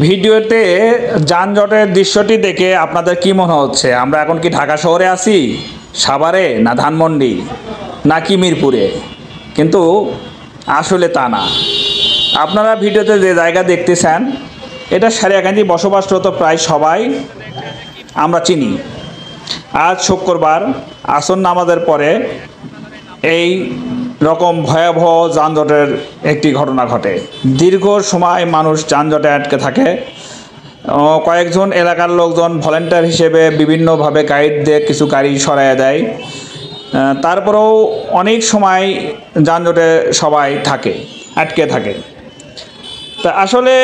ভিডিওতে যানজটের দৃশ্যটি দেখে আপনাদের কি মনে হচ্ছে? আমরা এখন কি ঢাকা শহরে আছি, সাভারে, না ধানমন্ডি, নাকি মিরপুরে? কিন্তু আসলে তা না। আপনারা ভিডিওতে যে জায়গা দেখতেছেন এটা সারিয়াকান্দি বসবাসরত প্রায় সবাই আমরা চিনি। আজ শুক্রবার আসর নামাজের পরে এই রকম ভয়াবহ যানজটের একটি ঘটনা ঘটে। দীর্ঘ সময় মানুষ যানজটে আটকে থাকে। কয়েকজন এলাকার লোকজন ভলেন্টিয়ার হিসেবে বিভিন্নভাবে গাইড দিয়ে কিছু গাড়ি সরাইয়া দেয়। তারপরেও অনেক সময় যানজটে সবাই আটকে থাকে। তা আসলে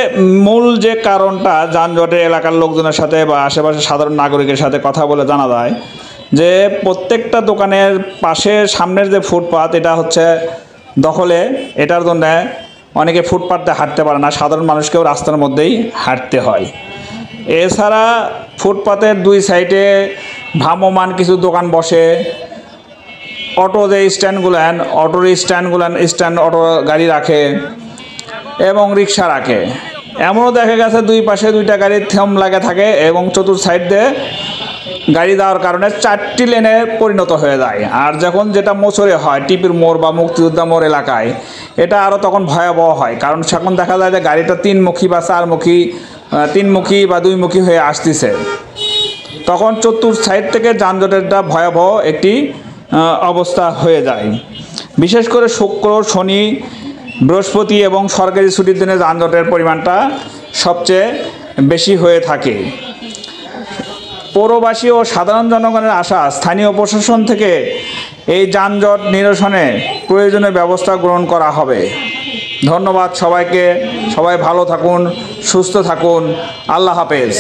মূল যে কারণটা যানজটে এলাকার লোকজনের সাথে বা আশেপাশে সাধারণ নাগরিকের সাথে কথা বলে জানা যায় যে প্রত্যেকটা দোকানের পাশে সামনের যে ফুটপাত এটা হচ্ছে দখলে। এটার জন্য অনেকে ফুটপাতে হাঁটতে পারে না, সাধারণ মানুষকেও রাস্তার মধ্যেই হাঁটতে হয়। এছাড়া ফুটপাতের দুই সাইডে ভ্রাম্যমান কিছু দোকান বসে। অটো যে স্ট্যান্ডগুলান, স্ট্যান্ড অটো গাড়ি রাখে এবং রিক্সা রাখে। এমনও দেখা গেছে দুই পাশে দুইটা গাড়ির থেম লাগে থাকে এবং চতুর্থ সাইড দিয়ে গাড়ি দেওয়ার কারণে 4টি লেনে পরিণত হয়ে যায়। আর যখন যেটা মোচরে হয় টিপির মোড় বা মুক্তিযোদ্ধা মোড় এলাকায়, এটা আরও তখন ভয়াবহ হয়। কারণ সেখন দেখা যায় যে গাড়িটা তিনমুখী বা দুইমুখী হয়ে আসতেছে। তখন চতুর্থ সাইড থেকে যানজটেরটা ভয়াবহ একটি অবস্থা হয়ে যায়। বিশেষ করে শুক্র, শনি, বৃহস্পতি এবং সরকারি ছুটির দিনে যানজটের পরিমাণটা সবচেয়ে বেশি হয়ে থাকে। পৌরবাসী ও সাধারণ জনগণের আশা স্থানীয় প্রশাসন থেকে এই যানজট নিরসনে প্রয়োজনীয় ব্যবস্থা গ্রহণ করা হবে। ধন্যবাদ সবাইকে। সবাই ভালো থাকুন, সুস্থ থাকুন। আল্লাহ হাফেজ।